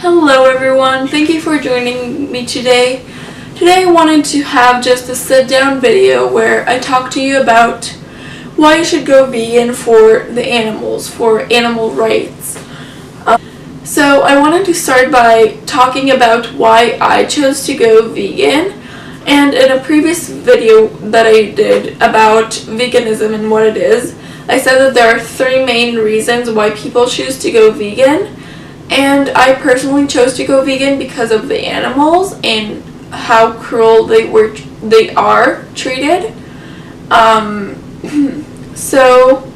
Hello everyone, thank you for joining me today. Today I wanted to have just a sit down video where I talk to you about why you should go vegan for the animals, for animal rights. So I wanted to start by talking about why I chose to go vegan. And in a previous video that I did about veganism and what it is, I said that there are 3 main reasons why people choose to go vegan. And I personally chose to go vegan because of the animals and how cruel they are treated. So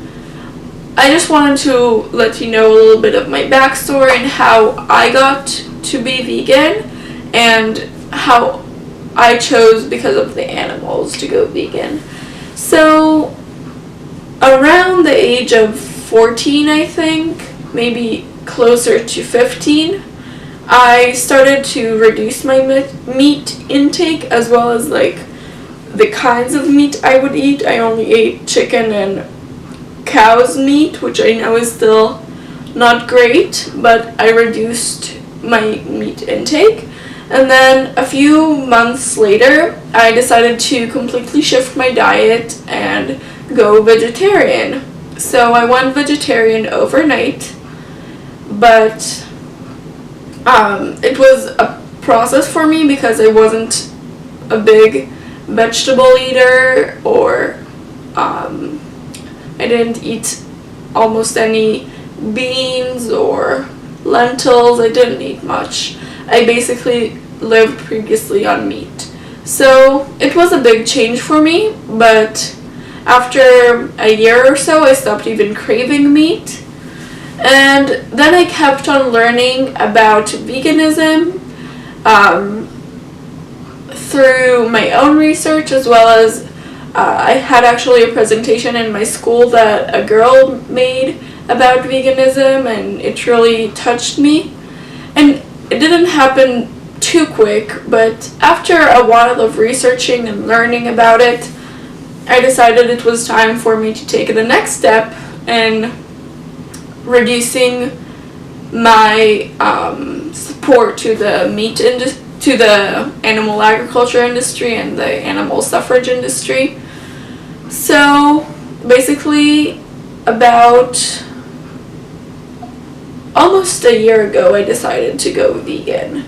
I just wanted to let you know a little bit of my backstory and how I got to be vegan and how I chose because of the animals to go vegan. So around the age of 14, I think, maybe closer to 15, I started to reduce my meat intake as well as the kinds of meat I would eat. I only ate chicken and cow's meat, which I know is still not great, but I reduced my meat intake. And then a few months later, I decided to completely shift my diet and go vegetarian. So I went vegetarian overnight. But it was a process for me because I wasn't a big vegetable eater, or I didn't eat almost any beans or lentils. I didn't eat much. I basically lived previously on meat. So it was a big change for me, but after a year or so I stopped even craving meat. And then I kept on learning about veganism through my own research, as well as I had actually a presentation in my school that a girl made about veganism, and it really touched me. And it didn't happen too quick, but after a while of researching and learning about it, I decided it was time for me to take the next step and reducing my support to the to the animal agriculture industry and the animal suffrage industry. So basically, about almost a year ago, I decided to go vegan.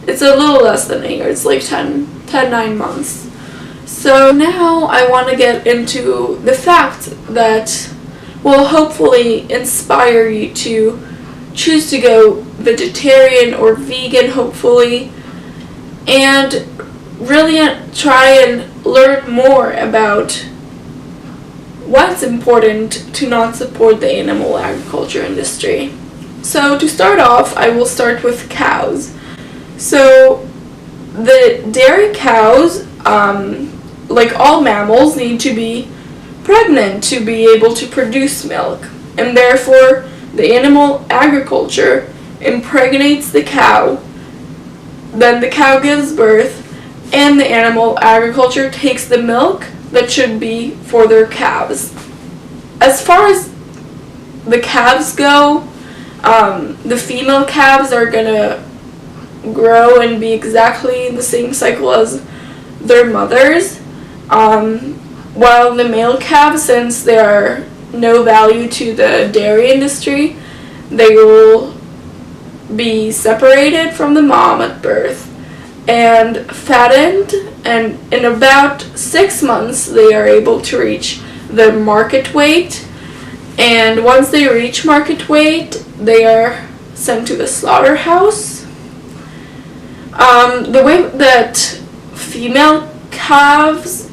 It's a little less than a year. It's like 9 months. So now I want to get into the fact that will hopefully inspire you to choose to go vegetarian or vegan, hopefully, and really try and learn more about what's important to not support the animal agriculture industry. So to start off, I will start with cows. So the dairy cows, like all mammals, need to be pregnant to be able to produce milk, and therefore the animal agriculture impregnates the cow, then the cow gives birth, and the animal agriculture takes the milk that should be for their calves. As far as the calves go, the female calves are gonna grow and be exactly the same cycle as their mothers, while the male calves, since they are no value to the dairy industry, they will be separated from the mom at birth and fattened, and in about 6 months they are able to reach the market weight, and once they reach market weight they are sent to the slaughterhouse. The way that female calves,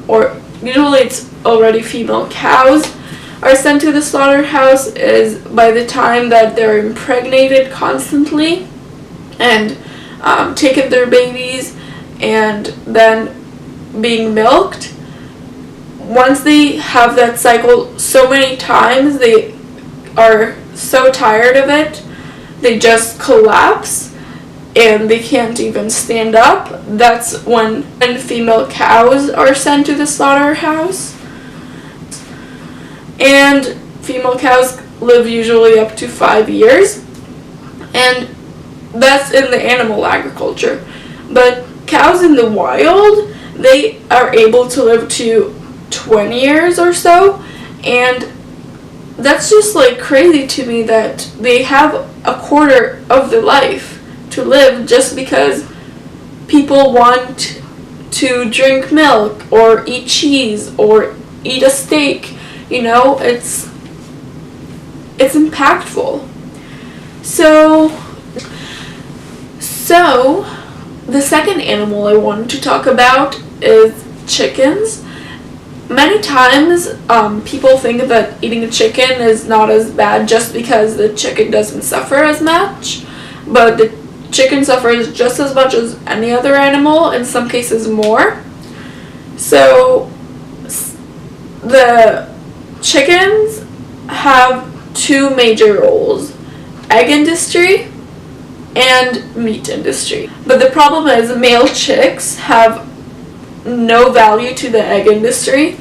or usually it's already female cows, are sent to the slaughterhouse is by the time that they're impregnated constantly and taking their babies and then being milked. Once they have that cycle so many times, they are so tired of it, they just collapse and they can't even stand up. That's when female cows are sent to the slaughterhouse. And female cows live usually up to 5 years. And that's in the animal agriculture. But cows in the wild, they are able to live to 20 years or so, and that's just like crazy to me that they have a quarter of their life to live just because people want to drink milk or eat cheese or eat a steak. You know, it's impactful. So the second animal I wanted to talk about is chickens. Many times people think that eating a chicken is not as bad just because the chicken doesn't suffer as much, but the chicken suffers just as much as any other animal, in some cases more. So the chickens have two major roles: egg industry and meat industry. But the problem is male chicks have no value to the egg industry,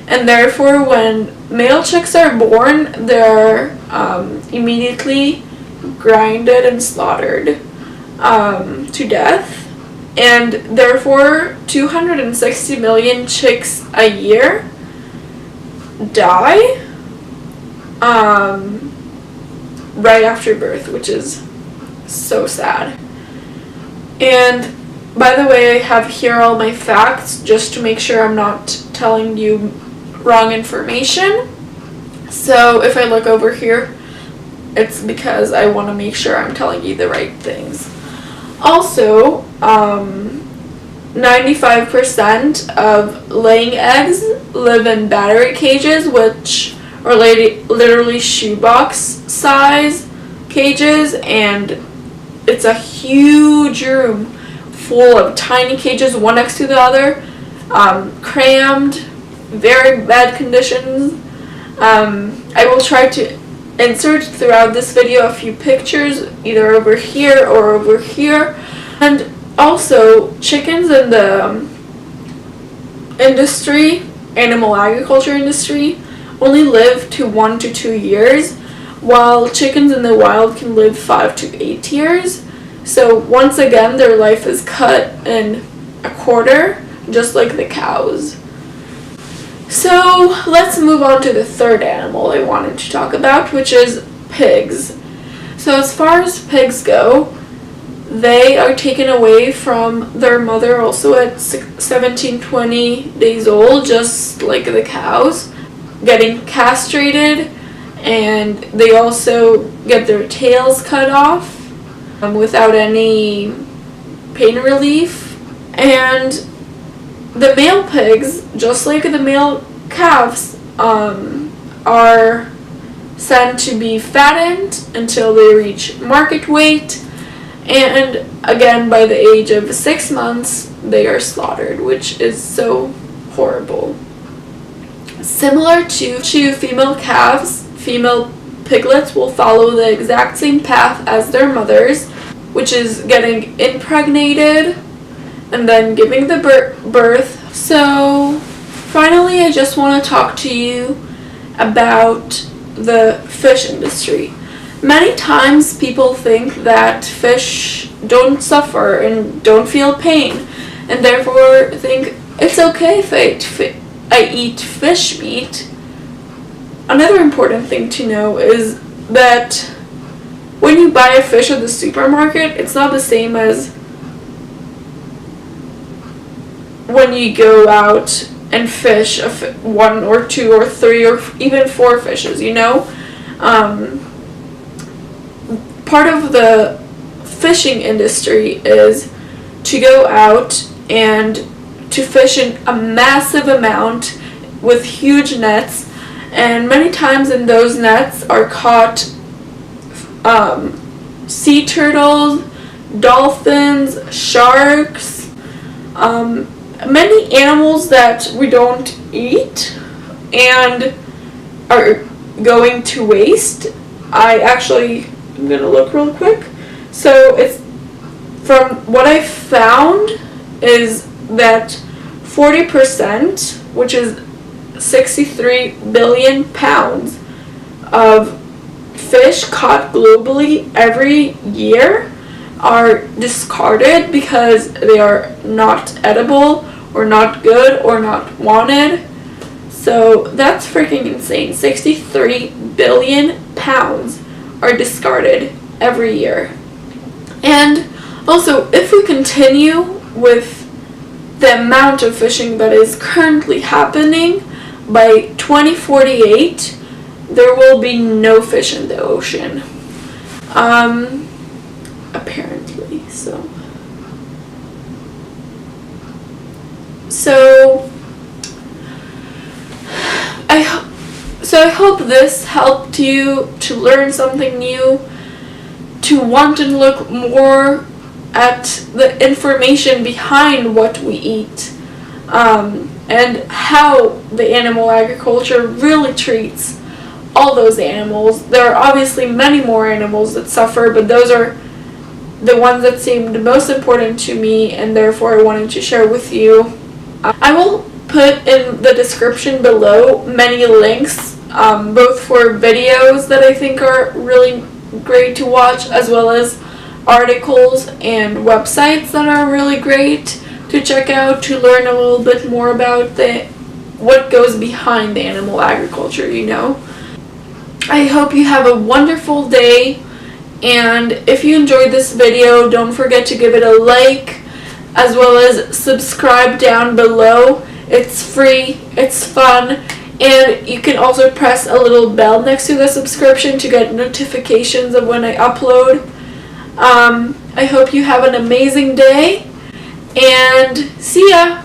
and therefore when male chicks are born, they're immediately grinded and slaughtered to death, and therefore 260 million chicks a year die right after birth, which is so sad. And by the way, I have here all my facts just to make sure I'm not telling you wrong information. So if I look over here, it's because I want to make sure I'm telling you the right things. Also, 95% of laying eggs live in battery cages, which are literally shoebox size cages, and it's a huge room full of tiny cages, one next to the other, crammed, very bad conditions. I will try to insert throughout this video a few pictures, either over here or over here. And also, chickens in the industry, animal agriculture industry, only live to 1 to 2 years, while chickens in the wild can live 5 to 8 years. So once again, their life is cut in a quarter, just like the cows. So let's move on to the third animal I wanted to talk about, which is pigs. So as far as pigs go, they are taken away from their mother also at 17, 20 days old, just like the cows, getting castrated, and they also get their tails cut off without any pain relief. And the male pigs, just like the male calves, are sent to be fattened until they reach market weight, and again by the age of 6 months they are slaughtered, which is so horrible. Similar to female calves, female piglets will follow the exact same path as their mothers, which is getting impregnated and then giving the birth. So finally, I just want to talk to you about the fish industry. Many times people think that fish don't suffer and don't feel pain, and therefore think it's okay if I eat fish meat. Another important thing to know is that when you buy a fish at the supermarket, it's not the same as when you go out and fish 1 or 2 or 3 or even 4 fishes, you know? Part of the fishing industry is to go out and to fish in a massive amount with huge nets, and many times in those nets are caught sea turtles, dolphins, sharks, many animals that we don't eat and are going to waste. I'm gonna look real quick. So it's, from what I found, is that 40%, which is 63 billion pounds of fish caught globally every year, are discarded because they are not edible or not good or not wanted. So that's freaking insane. 63 billion pounds are discarded every year. And also, if we continue with the amount of fishing that is currently happening, by 2048 there will be no fish in the ocean. Apparently. So I hope this helped you to learn something new, to want to look more at the information behind what we eat, and how the animal agriculture really treats all those animals. There are obviously many more animals that suffer, but those are the ones that seemed most important to me, and therefore I wanted to share with you. I will put in the description below many links, both for videos that I think are really great to watch, as well as articles and websites that are really great to check out to learn a little bit more about what goes behind the animal agriculture, I hope you have a wonderful day, and if you enjoyed this video, don't forget to give it a like, as well as subscribe down below. It's free, it's fun, and you can also press a little bell next to the subscription to get notifications of when I upload. I hope you have an amazing day, and see ya!